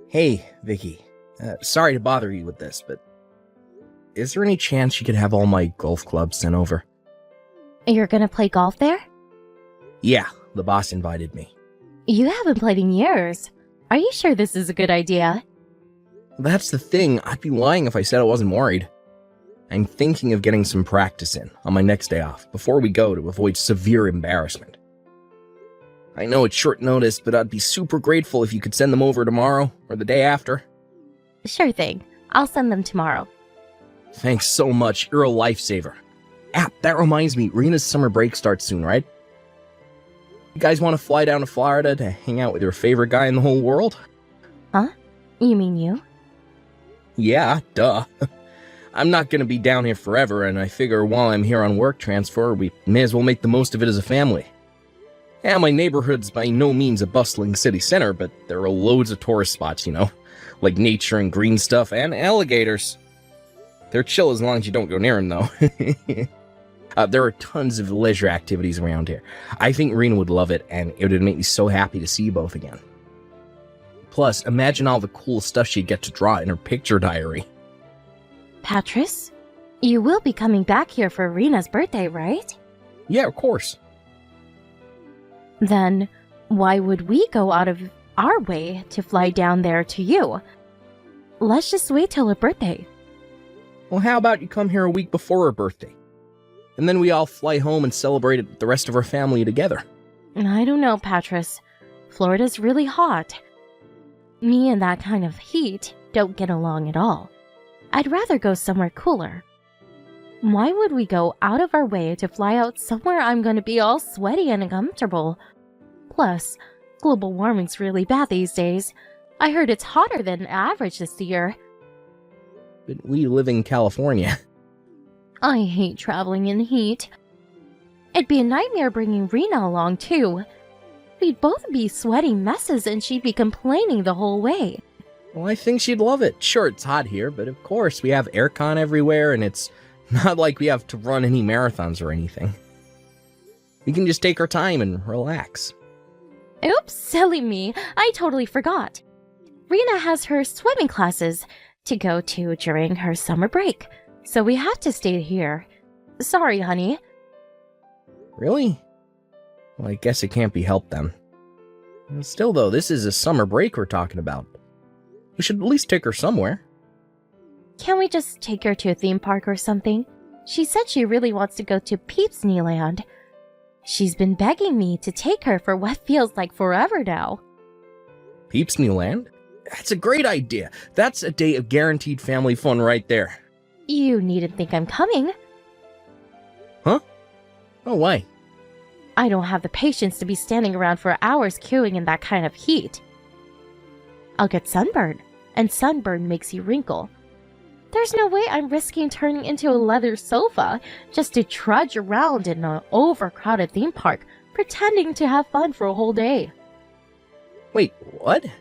Hey, Vicky. Sorry to bother you with this, but is there any chance you could have all my golf clubs sent over? You're gonna play golf there? Yeah, the boss invited me. You haven't played in years. Are you sure this is a good idea? That's the thing, I'd be lying if I said I wasn't worried. I'm thinking of getting some practice in on my next day off before we go to avoid severe embarrassment. I know it's short notice, but I'd be super grateful if you could send them over tomorrow or the day after. Sure thing. I'll send them tomorrow. Thanks so much, you're a lifesaver. That reminds me, Rena's summer break starts soon, right? You guys want to fly down to Florida to hang out with your favorite guy in the whole world? Huh? You mean you? Yeah, duh. I'm not gonna be down here forever, and I figure while I'm here on work transfer, we may as well make the most of it as a family. Yeah, my neighborhood's by no means a bustling city center, but there are loads of tourist spots, like nature and green stuff and alligators. They're chill as long as you don't go near them, though. There are tons of leisure activities around here. I think Rena would love it, and it would make me so happy to see you both again. Plus, imagine all the cool stuff she'd get to draw in her picture diary. Patris, you will be coming back here for Rena's birthday, right? Yeah, of course. Then, why would we go out of our way to fly down there to you? Let's just wait till her birthday. Well, how about you come here a week before her birthday? And then we all fly home and celebrate it with the rest of our family together. I don't know, Patris. Florida's really hot. Me and that kind of heat don't get along at all. I'd rather go somewhere cooler. Why would we go out of our way to fly out somewhere I'm going to be all sweaty and uncomfortable? Plus, global warming's really bad these days. I heard it's hotter than average this year. But we live in California. I hate traveling in heat. It'd be a nightmare bringing Rena along, too. We'd both be sweating messes and she'd be complaining the whole way. Well, I think she'd love it. Sure, it's hot here, but of course we have aircon everywhere, and it's not like we have to run any marathons or anything. We can just take our time and relax. Oops, silly me. I totally forgot. Rena has her swimming classes to go to during her summer break, so we have to stay here. Sorry, honey. Really? Well, I guess it can't be helped then. Still, though, this is a summer break we're talking about. We should at least take her somewhere. Can't we just take her to a theme park or something? She said she really wants to go to Peeps Land. She's been begging me to take her for what feels like forever now. Peeps Land? That's a great idea. That's a day of guaranteed family fun right there. You needn't think I'm coming. Huh? Oh, why? I don't have the patience to be standing around for hours queuing in that kind of heat. I'll get sunburned, and sunburn makes you wrinkle. There's no way I'm risking turning into a leather sofa just to trudge around in an overcrowded theme park, pretending to have fun for a whole day. Wait, what? Are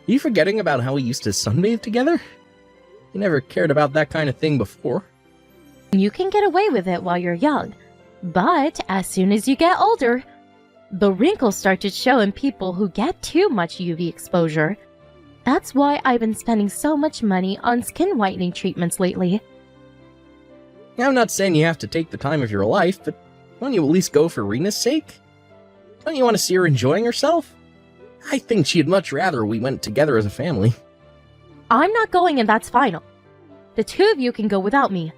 you forgetting about how we used to sunbathe together? You never cared about that kind of thing before. You can get away with it while you're young, but as soon as you get older, the wrinkles start to show in people who get too much UV exposure. That's why I've been spending so much money on skin whitening treatments lately. Yeah, I'm not saying you have to take the time of your life, but won't you at least go for Rena's sake? Don't you want to see her enjoying herself? I think she'd much rather we went together as a family. I'm not going, and that's final. The two of you can go without me.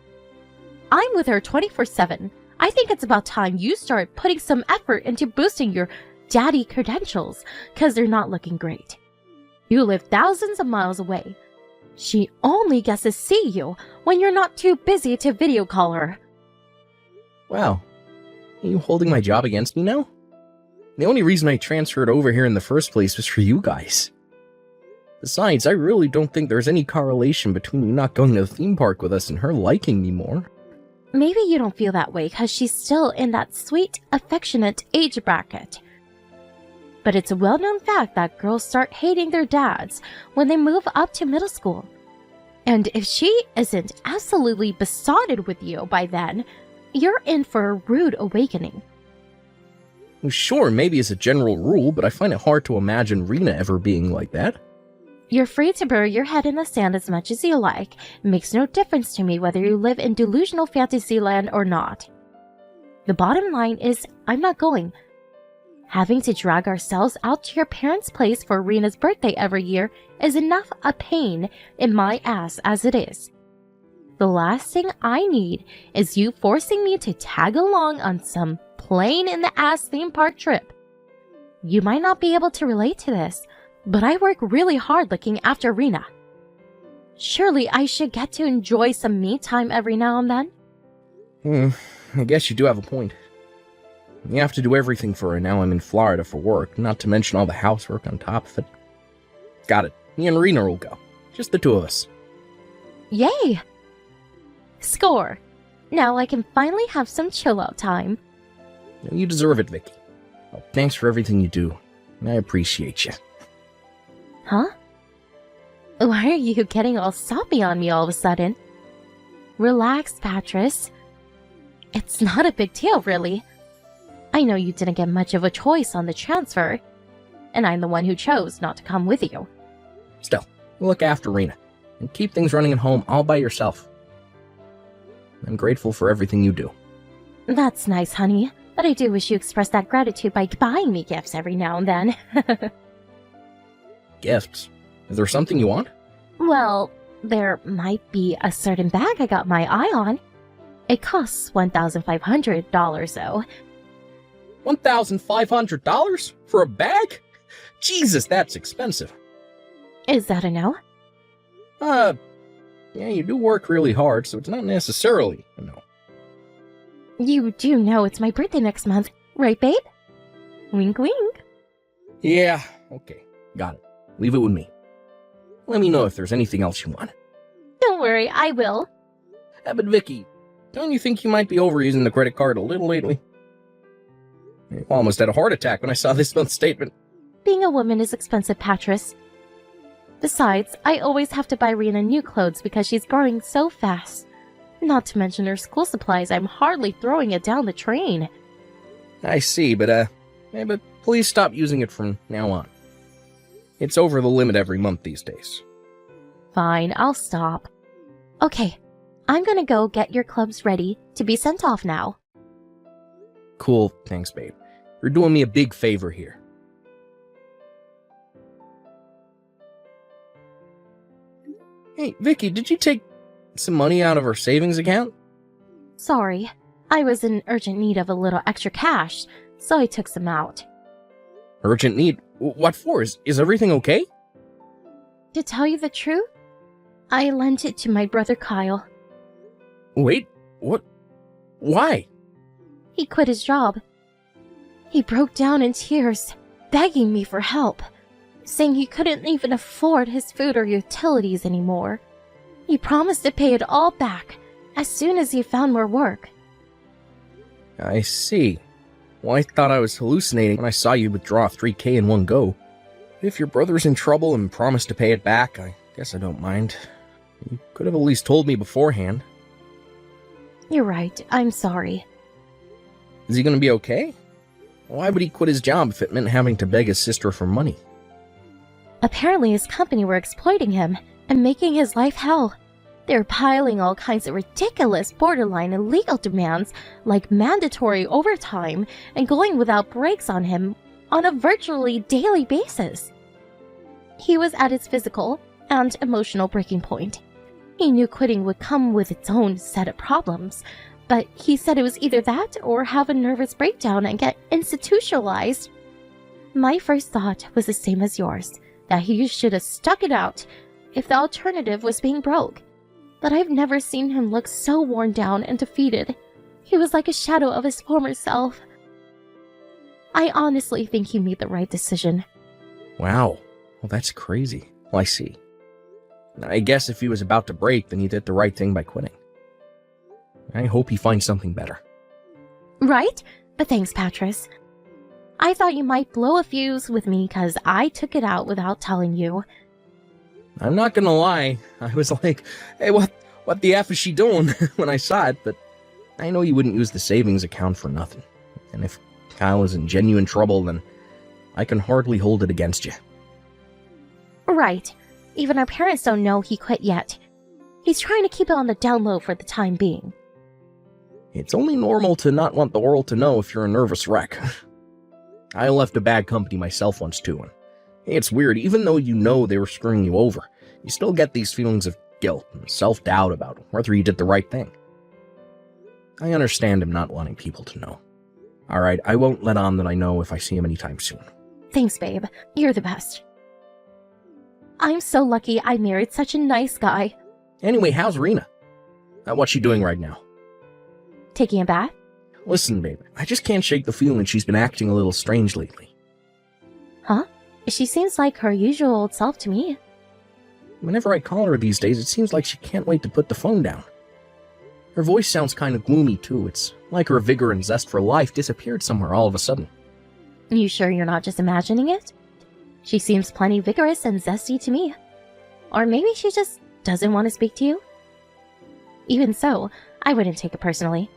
I'm with her 24/7. I think it's about time you start putting some effort into boosting your daddy credentials, because they're not looking great. You live thousands of miles away. She only gets to see you when you're not too busy to video call her. Wow. Are you holding my job against me now? The only reason I transferred over here in the first place was for you guys. Besides, I really don't think there's any correlation between you not going to the theme park with us and her liking me more. Maybe you don't feel that way because she's still in that sweet, affectionate age bracket. But it's a well-known fact that girls start hating their dads when they move up to middle school. And if she isn't absolutely besotted with you by then, you're in for a rude awakening. Well, sure, maybe as a general rule, but I find it hard to imagine Rena ever being like that. You're free to bury your head in the sand as much as you like. It makes no difference to me whether you live in delusional fantasy land or not. The bottom line is, I'm not going. Having to drag ourselves out to your parents' place for Rena's birthday every year is enough a pain in my ass as it is. The last thing I need is you forcing me to tag along on some plain-in-the-ass theme park trip. You might not be able to relate to this, but I work really hard looking after Rena. Surely I should get to enjoy some me time every now and then? I guess you do have a point. You have to do everything for her now I'm in Florida for work, not to mention all the housework on top of it. Got it. Me and Rena will go. Just the two of us. Yay! Score! Now I can finally have some chill-out time. You deserve it, Vicky. Well, thanks for everything you do. I appreciate you. Huh? Why are you getting all soppy on me all of a sudden? Relax, Patris. It's not a big deal, really. I know you didn't get much of a choice on the transfer, and I'm the one who chose not to come with you. Still, look after Rena, and keep things running at home all by yourself. I'm grateful for everything you do. That's nice, honey, but I do wish you expressed that gratitude by buying me gifts every now and then. Gifts? Is there something you want? Well, there might be a certain bag I got my eye on. It costs $1,500 though. $1,500 for a bag? Jesus, that's expensive. Is that a no? Yeah, you do work really hard, so it's not necessarily a no. You do know it's my birthday next month, right, babe? Wink, wink. Yeah, okay, got it. Leave it with me. Let me know if there's anything else you want. Don't worry, I will. But Vicky, don't you think you might be overusing the credit card a little lately? I almost had a heart attack when I saw this month's statement. Being a woman is expensive, Patris. Besides, I always have to buy Rena new clothes because she's growing so fast. Not to mention her school supplies, I'm hardly throwing it down the drain. I see, but please stop using it from now on. It's over the limit every month these days. Fine, I'll stop. Okay, I'm gonna go get your clubs ready to be sent off now. Cool, thanks, babe. You're doing me a big favor here. Hey, Vicky, did you take some money out of our savings account? Sorry, I was in urgent need of a little extra cash, so I took some out. Urgent need? What for? Is everything okay? To tell you the truth, I lent it to my brother Kyle. Wait, what? Why? He quit his job. He broke down in tears, begging me for help, saying he couldn't even afford his food or utilities anymore. He promised to pay it all back as soon as he found more work. I see. Well, I thought I was hallucinating when I saw you withdraw $3,000 in one go. If your brother's in trouble and promised to pay it back, I guess I don't mind. You could have at least told me beforehand. You're right, I'm sorry. Is he gonna be okay? Why would he quit his job if it meant having to beg his sister for money? Apparently his company were exploiting him and making his life hell. They were piling all kinds of ridiculous, borderline illegal demands like mandatory overtime and going without breaks on him on a virtually daily basis. He was at his physical and emotional breaking point. He knew quitting would come with its own set of problems, but he said it was either that or have a nervous breakdown and get institutionalized. My first thought was the same as yours, that he should have stuck it out if the alternative was being broke. But I've never seen him look so worn down and defeated. He was like a shadow of his former self. I honestly think he made the right decision. Wow. Well, that's crazy. Well, I see. I guess if he was about to break, then he did the right thing by quitting. I hope he finds something better. Right? But thanks, Patris. I thought you might blow a fuse with me because I took it out without telling you. I'm not gonna lie, I was like, hey, what the F is she doing when I saw it, but I know you wouldn't use the savings account for nothing. And if Kyle is in genuine trouble, then I can hardly hold it against you. Right. Even our parents don't know he quit yet. He's trying to keep it on the down low for the time being. It's only normal to not want the world to know if you're a nervous wreck. I left a bad company myself once too, and it's weird, even though you know they were screwing you over, you still get these feelings of guilt and self-doubt about whether you did the right thing. I understand him not wanting people to know. Alright, I won't let on that I know if I see him anytime soon. Thanks, babe. You're the best. I'm so lucky I married such a nice guy. Anyway, how's Rena? What's she doing right now? Taking a bath? Listen, babe, I just can't shake the feeling she's been acting a little strange lately. Huh? She seems like her usual old self to me. Whenever I call her these days, it seems like she can't wait to put the phone down. Her voice sounds kind of gloomy, too. It's like her vigor and zest for life disappeared somewhere all of a sudden. You sure you're not just imagining it? She seems plenty vigorous and zesty to me. Or maybe she just doesn't want to speak to you? Even so, I wouldn't take it personally.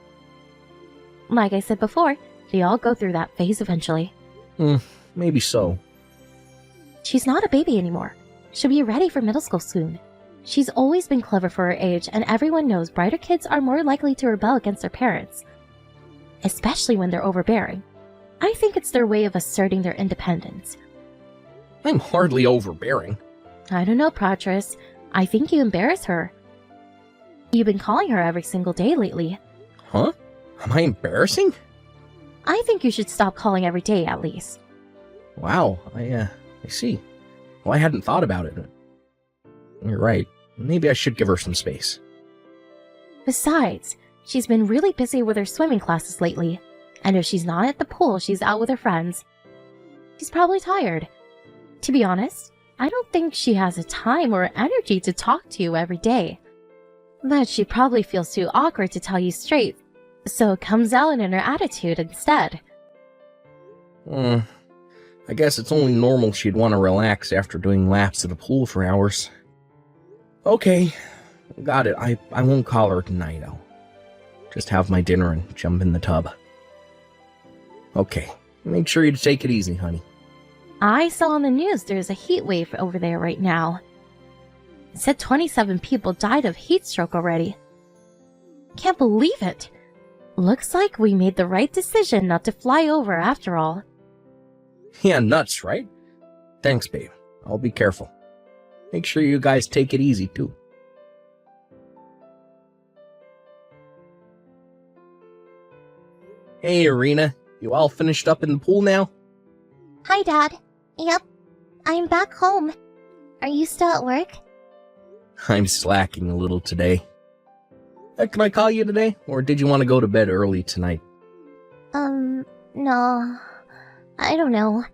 Like I said before, they all go through that phase eventually. Maybe so. She's not a baby anymore. She'll be ready for middle school soon. She's always been clever for her age, and everyone knows brighter kids are more likely to rebel against their parents. Especially when they're overbearing. I think it's their way of asserting their independence. I'm hardly overbearing. I don't know, Patris. I think you embarrass her. You've been calling her every single day lately. Huh? Am I embarrassing? I think you should stop calling every day, at least. Wow, I see. Well, I hadn't thought about it. You're right. Maybe I should give her some space. Besides, she's been really busy with her swimming classes lately. And if she's not at the pool, she's out with her friends. She's probably tired. To be honest, I don't think she has the time or energy to talk to you every day. But she probably feels too awkward to tell you straight, so it comes out in her attitude instead. I guess it's only normal she'd want to relax after doing laps at the pool for hours. Okay, got it. I won't call her tonight. I'll just have my dinner and jump in the tub. Okay, make sure you take it easy, honey. I saw on the news there's a heat wave over there right now. It said 27 people died of heat stroke already. Can't believe it. Looks like we made the right decision not to fly over after all. Yeah, nuts, right? Thanks, babe. I'll be careful. Make sure you guys take it easy, too. Hey, Irina. You all finished up in the pool now? Hi, Dad. Yep. I'm back home. Are you still at work? I'm slacking a little today. Can I call you today? Or did you want to go to bed early tonight? No. I don't know.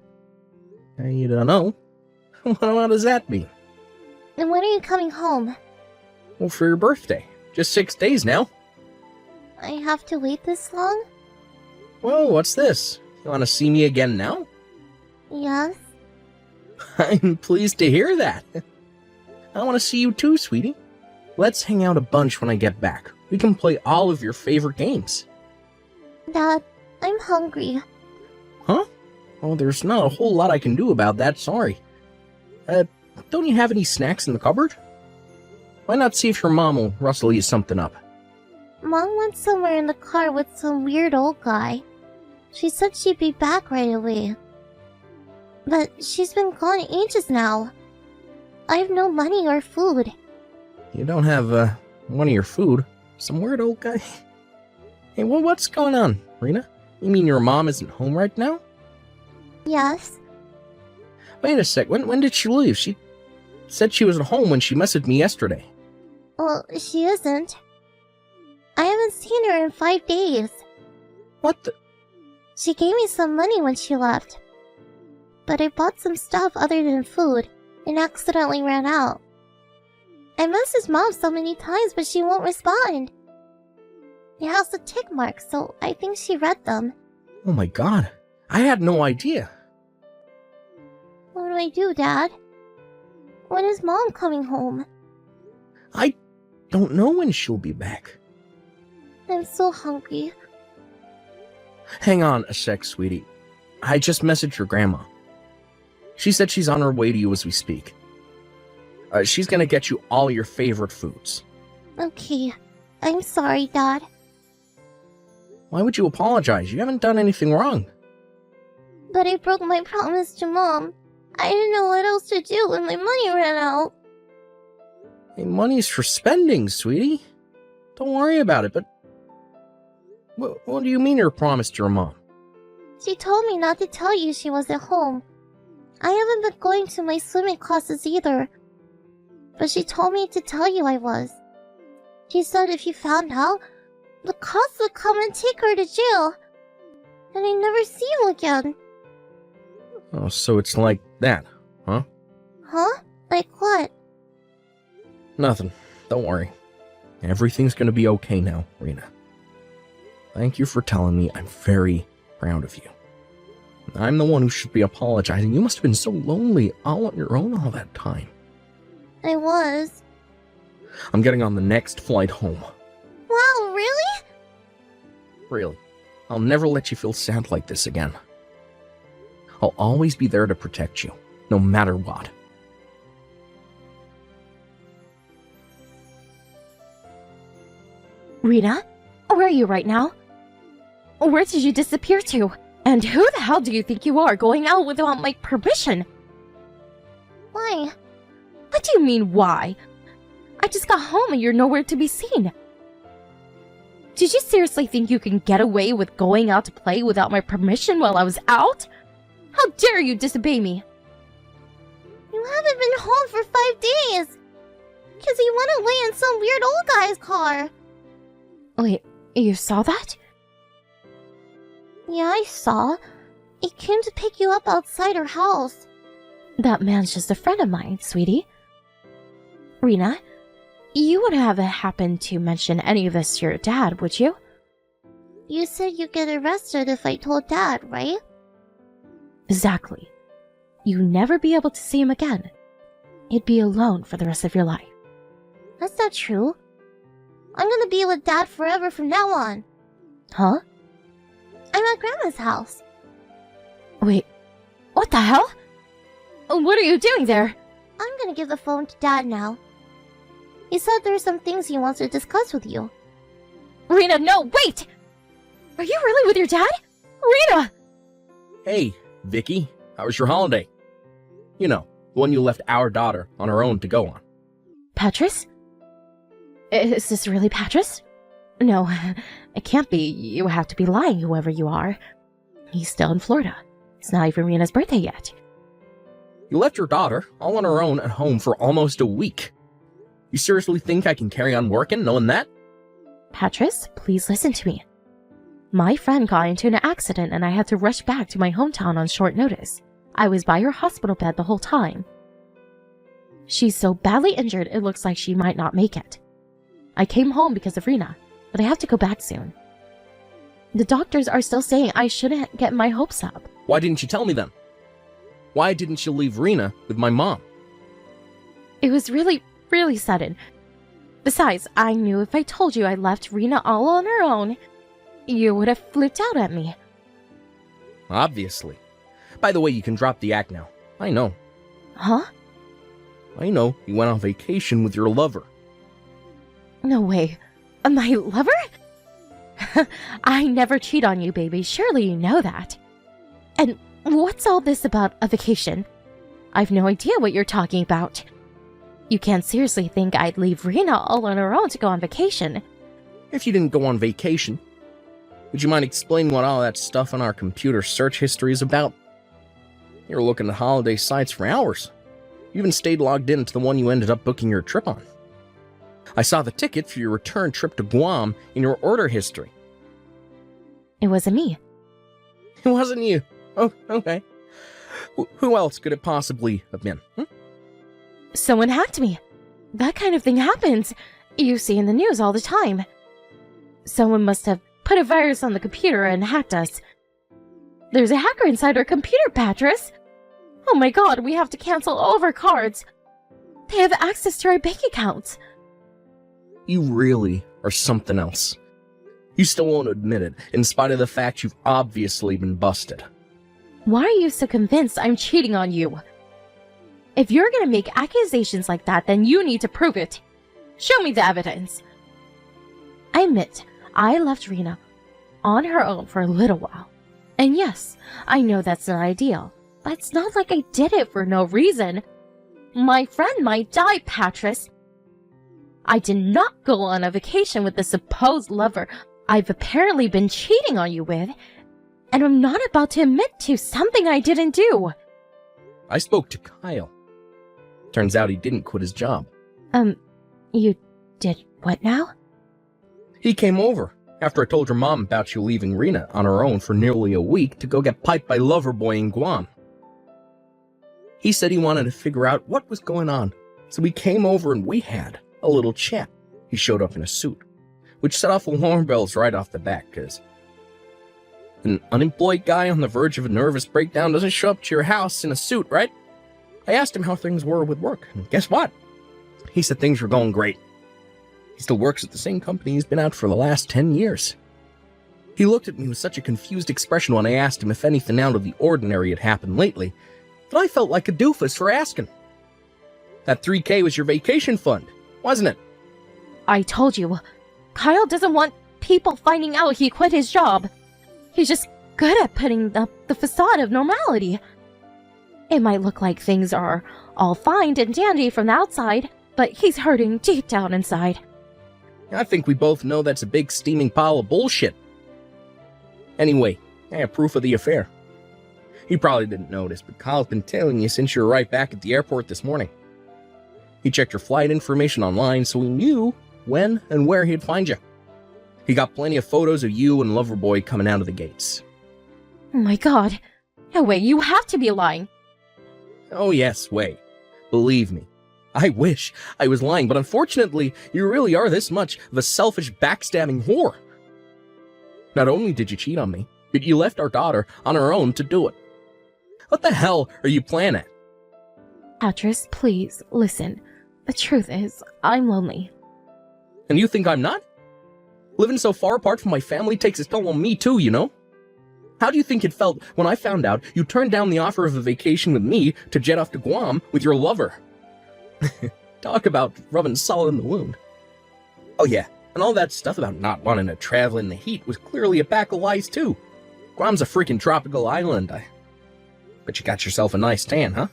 You don't know? What does that mean? Then when are you coming home? Well, for your birthday. Just 6 days now. I have to wait this long? Whoa, what's this? You want to see me again now? Yes. I'm pleased to hear that. I want to see you too, sweetie. Let's hang out a bunch when I get back. We can play all of your favorite games. Dad, I'm hungry. Huh? Oh, there's not a whole lot I can do about that, sorry. Don't you have any snacks in the cupboard? Why not see if your mom will rustle you something up? Mom went somewhere in the car with some weird old guy. She said she'd be back right away. But she's been gone ages now. I have no money or food. You don't have, one of your food? Some weird old guy? Hey, what's going on, Rena? You mean your mom isn't home right now? Yes. Wait a sec, when did she leave? She said she was at home when she messaged me yesterday. Well, she isn't. I haven't seen her in 5 days. What the? She gave me some money when she left. But I bought some stuff other than food and accidentally ran out. I messaged Mom so many times, but she won't respond. It has the tick marks, so I think she read them. Oh my god, I had no idea. What do I do, Dad? When is Mom coming home? I don't know when she'll be back. I'm so hungry. Hang on a sec, sweetie. I just messaged your grandma. She said she's on her way to you as we speak. She's gonna get you all your favorite foods. Okay. I'm sorry, Dad. Why would you apologize? You haven't done anything wrong. But I broke my promise to Mom. I didn't know what else to do when my money ran out. Hey, money's for spending, sweetie. Don't worry about it, but... What do you mean you promised your mom? She told me not to tell you she was at home. I haven't been going to my swimming classes either. But she told me to tell you I was. She said if you found out, the cops would come and take her to jail. And I'd never see you again. Oh, so it's like that, huh? Huh? Like what? Nothing. Don't worry. Everything's gonna be okay now, Rena. Thank you for telling me. I'm very proud of you. I'm the one who should be apologizing. You must have been so lonely all on your own all that time. I was. I'm getting on the next flight home. Wow, really? Really. I'll never let you feel sad like this again. I'll always be there to protect you, no matter what. Rena, where are you right now? Where did you disappear to? And who the hell do you think you are going out without my permission? Why? What do you mean, why? I just got home and you're nowhere to be seen. Did you seriously think you can get away with going out to play without my permission while I was out? How dare you disobey me? You haven't been home for 5 days. Because you went away in some weird old guy's car. Wait, you saw that? Yeah, I saw. He came to pick you up outside her house. That man's just a friend of mine, sweetie. Rena, you wouldn't have happened to mention any of this to your dad, would you? You said you'd get arrested if I told Dad, right? Exactly. You'd never be able to see him again. He'd be alone for the rest of your life. That's not true. I'm gonna be with Dad forever from now on. Huh? I'm at Grandma's house. Wait, what the hell? What are you doing there? I'm gonna give the phone to Dad now. He said there's some things he wants to discuss with you. Rena, no, wait! Are you really with your dad? Rena! Hey, Vicky, how was your holiday? You know, the one you left our daughter on her own to go on. Patris? Is this really Patris? No, it can't be. You have to be lying, whoever you are. He's still in Florida. It's not even Rena's birthday yet. You left your daughter all on her own at home for almost a week. You seriously think I can carry on working knowing that? Patris, please listen to me. My friend got into an accident and I had to rush back to my hometown on short notice. I was by her hospital bed the whole time. She's so badly injured it looks like she might not make it. I came home because of Rena, but I have to go back soon. The doctors are still saying I shouldn't get my hopes up. Why didn't you tell me then? Why didn't you leave Rena with my mom? It was really sudden. Besides, I knew if I told you I left Rena all on her own, you would have flipped out at me. Obviously. By the way, you can drop the act now. I know. Huh? I know. You went on vacation with your lover. No way. My lover? I never cheat on you, baby. Surely you know that. And what's all this about a vacation? I've no idea what you're talking about. You can't seriously think I'd leave Rena all on her own to go on vacation. If you didn't go on vacation, would you mind explaining what all that stuff on our computer search history is about? You were looking at holiday sites for hours. You even stayed logged in to the one you ended up booking your trip on. I saw the ticket for your return trip to Guam in your order history. It wasn't me. It wasn't you. Oh, okay. Who else could it possibly have been? Someone hacked me. That kind of thing happens. You see in the news all the time. Someone must have put a virus on the computer and hacked us. There's a hacker inside our computer, Patris. Oh my god, we have to cancel all of our cards. They have access to our bank accounts. You really are something else. You still won't admit it, in spite of the fact you've obviously been busted. Why are you so convinced I'm cheating on you? If you're gonna make accusations like that, then you need to prove it. Show me the evidence. I admit, I left Rena on her own for a little while. And yes, I know that's not ideal, but it's not like I did it for no reason. My friend might die, Patris. I did not go on a vacation with the supposed lover I've apparently been cheating on you with, and I'm not about to admit to something I didn't do. I spoke to Kyle. Turns out he didn't quit his job. You did what now? He came over after I told your mom about you leaving Rena on her own for nearly a week to go get piped by Loverboy in Guam. He said he wanted to figure out what was going on, so he came over and we had a little chat. He showed up in a suit, which set off alarm bells right off the bat, because an unemployed guy on the verge of a nervous breakdown doesn't show up to your house in a suit, right? I asked him how things were with work, and guess what? He said things were going great. He still works at the same company he's been at for the last 10 years. He looked at me with such a confused expression when I asked him if anything out of the ordinary had happened lately, that I felt like a doofus for asking. That $3,000 was your vacation fund, wasn't it? I told you, Kyle doesn't want people finding out he quit his job. He's just good at putting up the facade of normality. It might look like things are all fine and dandy from the outside, but he's hurting deep down inside. I think we both know that's a big steaming pile of bullshit. Anyway, I have proof of the affair. You probably didn't notice, but Kyle's been tailing you since you were right back at the airport this morning. He checked your flight information online, so he knew when and where he'd find you. He got plenty of photos of you and Loverboy coming out of the gates. Oh my god. No way, you have to be lying. Oh yes, Wei. Believe me. I wish I was lying, but unfortunately, you really are this much of a selfish, backstabbing whore. Not only did you cheat on me, but you left our daughter on her own to do it. What the hell are you planning? Patris, please, listen. The truth is, I'm lonely. And you think I'm not? Living so far apart from my family takes its toll on me too, you know? How do you think it felt when I found out you turned down the offer of a vacation with me to jet off to Guam with your lover? Talk about rubbing salt in the wound. Oh yeah, and all that stuff about not wanting to travel in the heat was clearly a pack of lies too. Guam's a freaking tropical island. But you got yourself a nice tan, huh?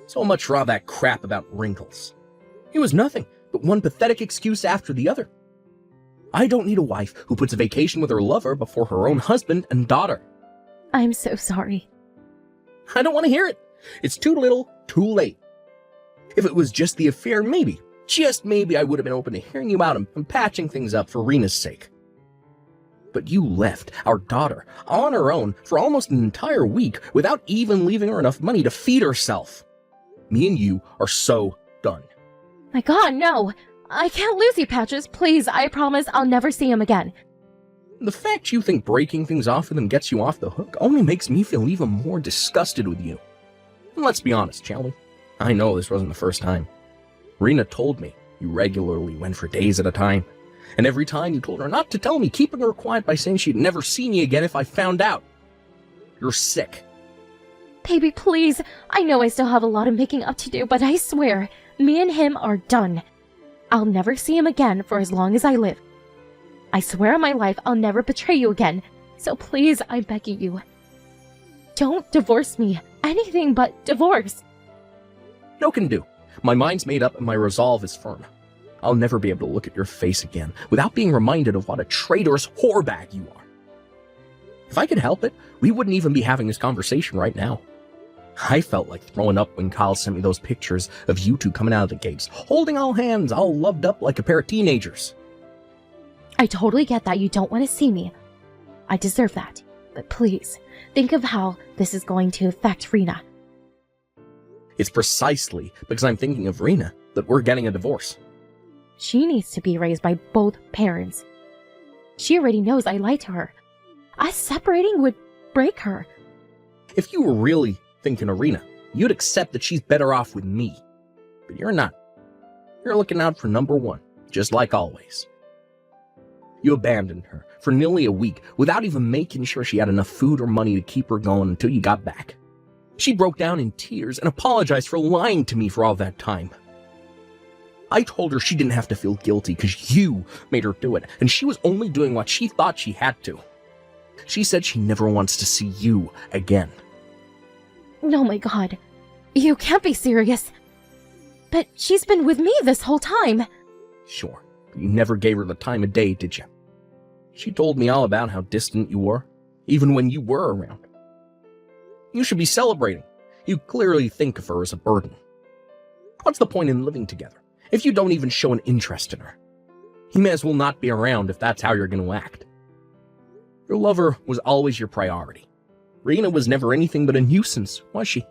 So much for all that crap about wrinkles. It was nothing but one pathetic excuse after the other. I don't need a wife who puts a vacation with her lover before her own husband and daughter. I'm so sorry. I don't want to hear it. It's too little, too late. If it was just the affair, maybe, just maybe I would have been open to hearing you out and patching things up for Rena's sake. But you left our daughter on her own for almost an entire week without even leaving her enough money to feed herself. Me and you are so done. My god, no! I can't lose you, Patris. Please, I promise I'll never see him again. The fact you think breaking things off with him gets you off the hook only makes me feel even more disgusted with you. And let's be honest, shall we? I know this wasn't the first time. Rena told me you regularly went for days at a time. And every time you told her not to tell me, keeping her quiet by saying she'd never see me again if I found out. You're sick. Baby, please. I know I still have a lot of making up to do, but I swear, me and him are done. I'll never see him again for as long as I live. I swear on my life I'll never betray you again. So please, I'm begging you. Don't divorce me. Anything but divorce. No can do. My mind's made up and my resolve is firm. I'll never be able to look at your face again without being reminded of what a traitorous whorebag you are. If I could help it, we wouldn't even be having this conversation right now. I felt like throwing up when Kyle sent me those pictures of you two coming out of the gates, holding all hands, all loved up like a pair of teenagers. I totally get that you don't want to see me. I deserve that. But please, think of how this is going to affect Rena. It's precisely because I'm thinking of Rena that we're getting a divorce. She needs to be raised by both parents. She already knows I lied to her. Us separating would break her. If you were really thinking of Rena, you'd accept that she's better off with me. But you're not. You're looking out for number one, just like always. You abandoned her for nearly a week without even making sure she had enough food or money to keep her going until you got back. She broke down in tears and apologized for lying to me for all that time. I told her she didn't have to feel guilty because you made her do it, and she was only doing what she thought she had to. She said she never wants to see you again. Oh my god. You can't be serious. But she's been with me this whole time. Sure, but you never gave her the time of day, did you? She told me all about how distant you were, even when you were around. You should be celebrating. You clearly think of her as a burden. What's the point in living together if you don't even show an interest in her? You may as well not be around if that's how you're going to act. Your lover was always your priority. Rena was never anything but a nuisance, was she?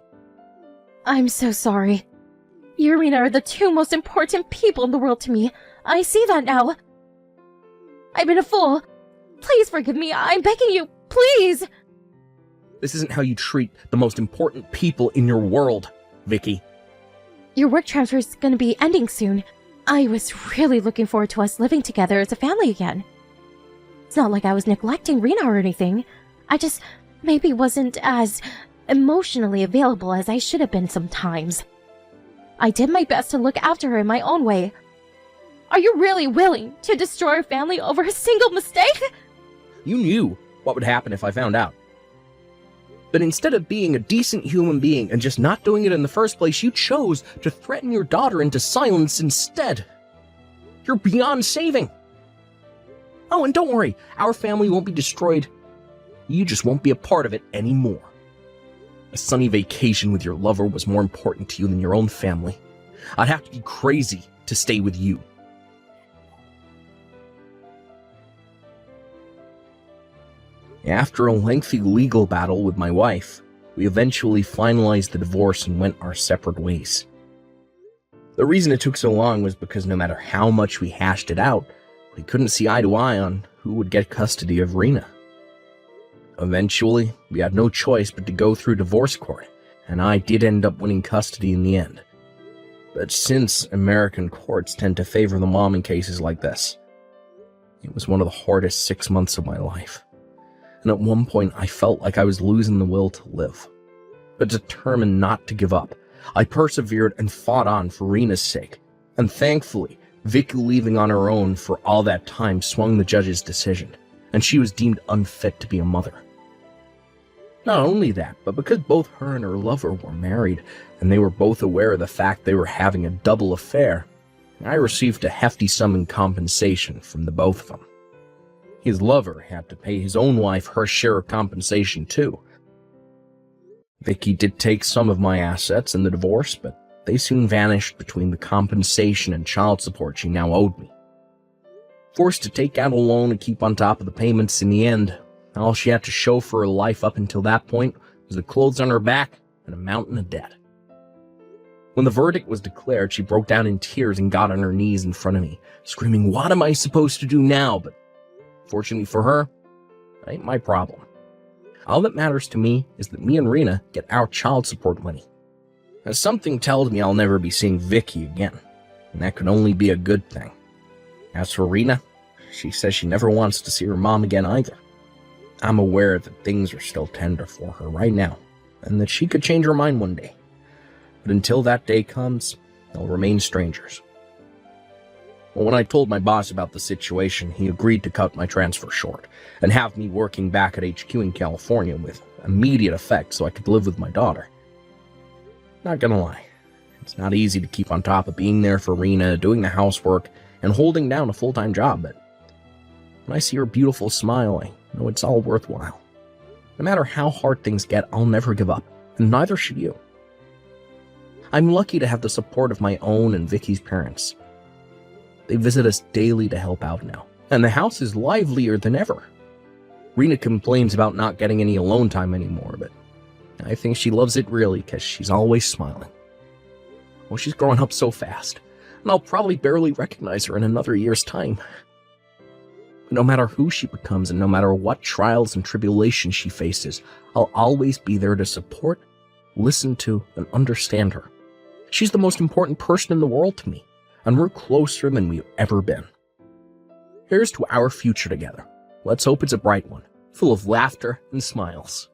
I'm so sorry. You and Rena are the two most important people in the world to me. I see that now. I've been a fool. Please forgive me. I'm begging you. Please. This isn't how you treat the most important people in your world, Vicky. Your work transfer is going to be ending soon. I was really looking forward to us living together as a family again. It's not like I was neglecting Rena or anything. I just maybe wasn't as emotionally available as I should have been sometimes. I did my best to look after her in my own way. Are you really willing to destroy our family over a single mistake? You knew what would happen if I found out. But instead of being a decent human being and just not doing it in the first place, you chose to threaten your daughter into silence instead. You're beyond saving. Oh, and don't worry, our family won't be destroyed. You just won't be a part of it anymore. A sunny vacation with your lover was more important to you than your own family. I'd have to be crazy to stay with you. After a lengthy legal battle with my wife, we eventually finalized the divorce and went our separate ways. The reason it took so long was because no matter how much we hashed it out, we couldn't see eye to eye on who would get custody of Rena. Eventually, we had no choice but to go through divorce court, and I did end up winning custody in the end. But since American courts tend to favor the mom in cases like this, it was one of the hardest 6 months of my life. And at one point I felt like I was losing the will to live. But determined not to give up, I persevered and fought on for Rena's sake. And thankfully, Vicky leaving on her own for all that time swung the judge's decision, and she was deemed unfit to be a mother. Not only that, but because both her and her lover were married, and they were both aware of the fact they were having a double affair, I received a hefty sum in compensation from the both of them. His lover had to pay his own wife her share of compensation too. Vicky did take some of my assets in the divorce, but they soon vanished between the compensation and child support she now owed me. Forced to take out a loan and keep on top of the payments in the end, all she had to show for her life up until that point was the clothes on her back and a mountain of debt. When the verdict was declared, she broke down in tears and got on her knees in front of me, screaming, "What am I supposed to do now?" But fortunately for her, that ain't my problem. All that matters to me is that me and Rena get our child support money. As something tells me I'll never be seeing Vicky again, and that could only be a good thing. As for Rena, she says she never wants to see her mom again either. I'm aware that things are still tender for her right now, and that she could change her mind one day. But until that day comes, they'll remain strangers. Well, when I told my boss about the situation, he agreed to cut my transfer short and have me working back at HQ in California with immediate effect so I could live with my daughter. Not gonna lie, it's not easy to keep on top of being there for Rena, doing the housework, and holding down a full-time job, but when I see her beautiful smile, I know it's all worthwhile. No matter how hard things get, I'll never give up, and neither should you. I'm lucky to have the support of my own and Vicky's parents. They visit us daily to help out now, and the house is livelier than ever. Rena complains about not getting any alone time anymore, but I think she loves it really because she's always smiling. Well, she's growing up so fast, and I'll probably barely recognize her in another year's time. But no matter who she becomes and no matter what trials and tribulations she faces, I'll always be there to support, listen to, and understand her. She's the most important person in the world to me, and we're closer than we've ever been. Here's to our future together. Let's hope it's a bright one, full of laughter and smiles.